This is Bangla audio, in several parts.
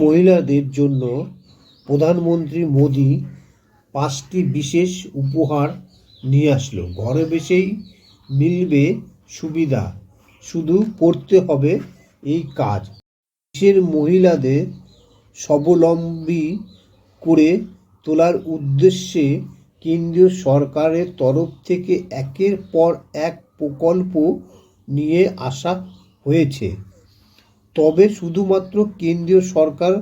মহিলাদের জন্য প্রধানমন্ত্রী মোদি 5টি বিশেষ উপহার নিয়ে আসলো। ঘরে বসেই মিলবে সুবিধা, শুধু করতে হবে এই কাজ। দেশের মহিলাদের স্বাবলম্বী করে তোলার উদ্দেশ্যে কেন্দ্রীয় সরকারের তরফ থেকে একের পর এক প্রকল্প নিয়ে আসা হয়েছে। তবে শুধুমাত্র কেন্দ্রীয় সরকার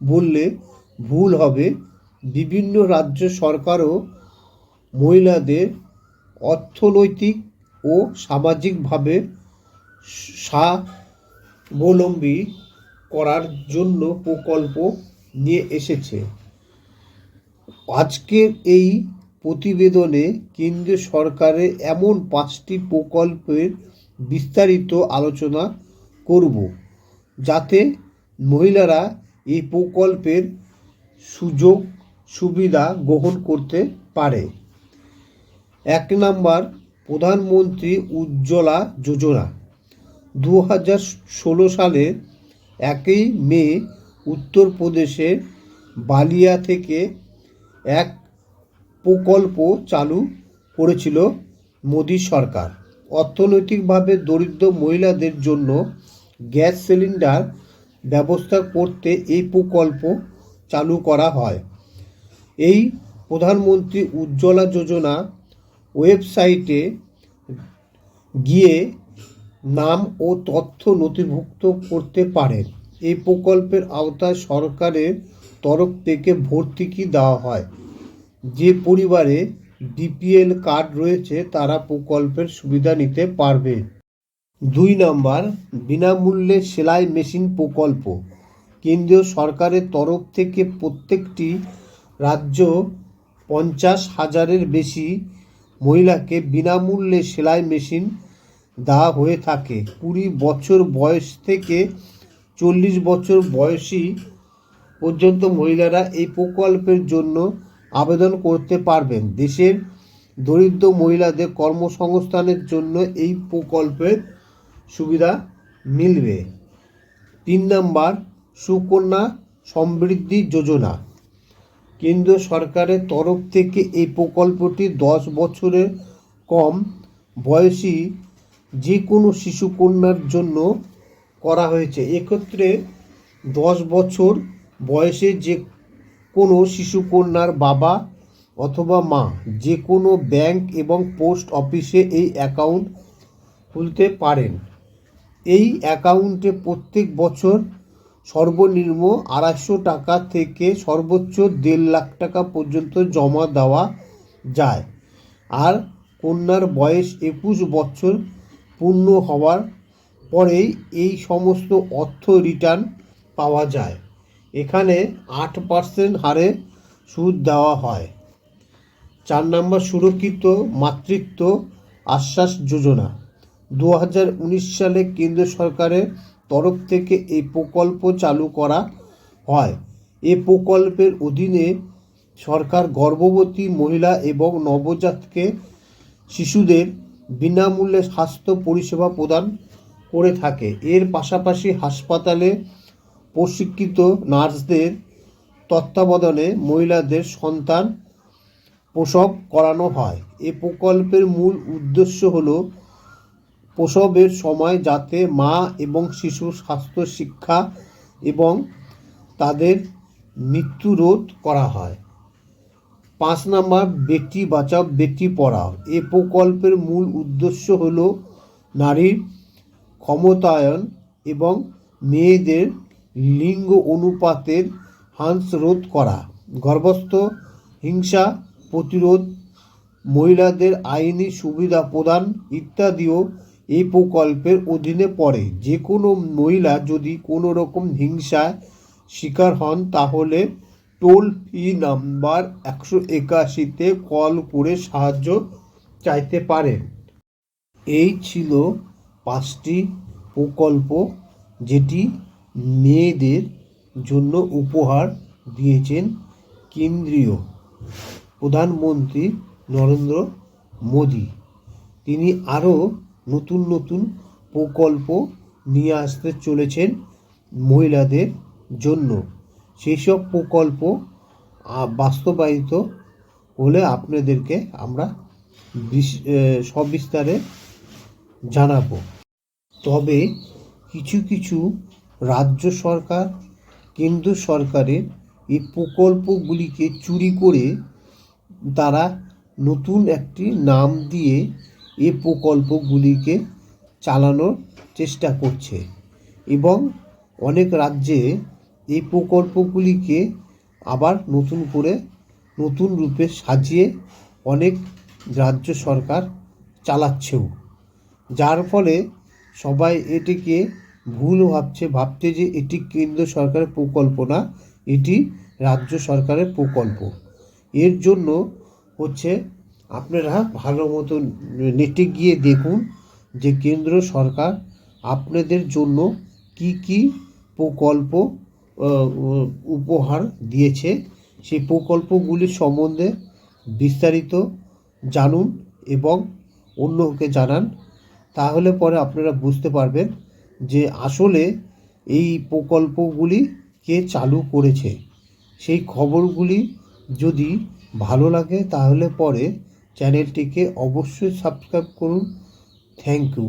বললে ভুল হবে, বিভিন্ন রাজ্য সরকারও মহিলাদের অর্থনৈতিক ও সামাজিকভাবে স্বাবলম্বী করার জন্য প্রকল্প নিয়ে এসেছে। আজকের এই প্রতিবেদনে কেন্দ্রীয় সরকারের এমন 5টি প্রকল্পের বিস্তারিত আলোচনা করব, যাতে মহিলারা এই প্রকল্পের সুযোগ সুবিধা গ্রহণ করতে পারে। 1 নম্বর, প্রধানমন্ত্রী উজ্জ্বলা যোজনা। 2016 সালের 1 মে উত্তরপ্রদেশের বালিয়া থেকে এক প্রকল্প চালু করেছিল মোদী সরকার। অর্থনৈতিকভাবে দরিদ্র মহিলাদের জন্য গ্যাস সিলিন্ডার ব্যবস্থা করতে এই প্রকল্প চালু করা হয়। এই প্রধানমন্ত্রী উজ্জ্বলা যোজনা ওয়েবসাইটে গিয়ে নাম ও তথ্য নথিভুক্ত করতে পারেন। এই প্রকল্পের আওতায় সরকারের তরফ থেকে ভর্তুকি দেওয়া হয়। যে পরিবারে বিপিএল কার্ড রয়েছে তারা প্রকল্পের সুবিধা নিতে পারবে। 2 নম্বর, বিনামূল্যে সেলাই মেশিন প্রকল্প। কেন্দ্রীয় সরকারের তরফ থেকে প্রত্যেকটি রাজ্য 50,000-এর বেশি মহিলাকে বিনামূল্যে সেলাই মেশিন দেওয়া হয়ে থাকে। 20 বছর বয়স থেকে 40 বছর বয়সী পর্যন্ত মহিলারা এই প্রকল্পের জন্য আবেদন করতে পারবেন। দেশের দরিদ্র মহিলাদের কর্মসংস্থানের জন্য এই প্রকল্পের সুবিধা মিলবে। 3 নম্বর, সুকন্যা সমৃদ্ধি যোজনা। কেন্দ্র সরকারের তরফ থেকে এই প্রকল্পটি 10 বছরের কম বয়সী যে কোনো শিশুকন্যার জন্য করা হয়েছে। এক্ষেত্রে 10 বছর বয়সে যে কোনো শিশুকন্যার বাবা অথবা মা যে কোনো ব্যাংক এবং পোস্ট অফিসে এই অ্যাকাউন্ট খুলতে পারেন। এই অ্যাকাউন্টে প্রত্যেক বছর সর্বনিম্ন 250 টাকা থেকে সর্বোচ্চ 1.5 লাখ টাকা পর্যন্ত জমা দেওয়া যায়। আর কন্যার বয়স 21 বছর পূর্ণ হওয়ার পরেই এই সমস্ত অর্থ রিটার্ন পাওয়া যায়। এখানে 8% হারে সুদ দেওয়া হয়। 4 নম্বর, সুরক্ষিত মাতৃত্ব আশ্বাস যোজনা। 2019 সালে কেন্দ্র সরকারের তরফ থেকে এই প্রকল্প চালু করা হয়। এই প্রকল্পের অধীনে সরকার গর্ভবতী মহিলা এবং নবজাতকে শিশুদের বিনামূল্যে স্বাস্থ্য পরিষেবা প্রদান করে থাকে। এর পাশাপাশি হাসপাতালে প্রশিক্ষিত নার্সদের তত্ত্বাবধানে মহিলাদের সন্তান প্রসব করানো হয়। এই প্রকল্পের মূল উদ্দেশ্য হল প্রসবের সময় যাতে মা এবং শিশুর স্বাস্থ্য শিক্ষা এবং তাদের মৃত্যু রোধ করা হয়। 5 নম্বর, বেটি বাঁচাও বেটি পড়াও। এই প্রকল্পের মূল উদ্দেশ্য হল নারীর ক্ষমতায়ন এবং মেয়েদের লিঙ্গ অনুপাতের হ্রাস রোধ করা, গর্ভস্থ হিংসা প্রতিরোধ, মহিলাদের আইনি সুবিধা প্রদান ইত্যাদিও এই প্রকল্পের অধীনে পড়ে। যে কোনো মহিলা যদি কোনো রকম হিংসায় শিকার হন তাহলে টোল ফ্রি নাম্বার 181-তে কল করে সাহায্য চাইতে পারেন। এই ছিল 5টি প্রকল্প যেটি মেয়েদের জন্য উপহার দিয়েছেন কেন্দ্রীয় প্রধানমন্ত্রী নরেন্দ্র মোদি। তিনি আরও নতুন নতুন প্রকল্প নিয়ে আসতে চলেছেন মহিলাদের জন্য সেই সব প্রকল্প বাস্তবায়িত হলে আপনাদেরকে আমরা সবিস্তারে জানাবো। তবে কিছু কিছু রাজ্য সরকার, কেন্দ্র সরকারের এই প্রকল্পগুলিকে চুরি করে তারা নতুন একটি নাম দিয়ে এই প্রকল্পগুলিকে চালানোর চেষ্টা করছে এবং অনেক রাজ্যে এই প্রকল্পগুলিকে আবার নতুন করে নতুন রূপে সাজিয়ে অনেক রাজ্য সরকার চালাচ্ছেও, যার ফলে সবাই এটিকে ভুল ভাবছে যে এটি কেন্দ্র সরকারের প্রকল্প না, এটি রাজ্য সরকারের প্রকল্প। এর জন্য হচ্ছে আপনারা ভালো মতো নেটে গিয়ে দেখুন যে কেন্দ্র সরকার আপনাদের জন্য কি কি প্রকল্প উপহার দিয়েছে, সেই প্রকল্পগুলির সম্বন্ধে বিস্তারিত জানুন এবং অন্যকে জানান। তাহলে পরে আপনারা বুঝতে পারবেন যে আসলে এই প্রকল্পগুলি কে চালু করেছে। সেই খবরগুলি যদি ভালো লাগে তাহলে পরে চ্যানেলটিকে অবশ্যই সাবস্ক্রাইব করুন। Thank you.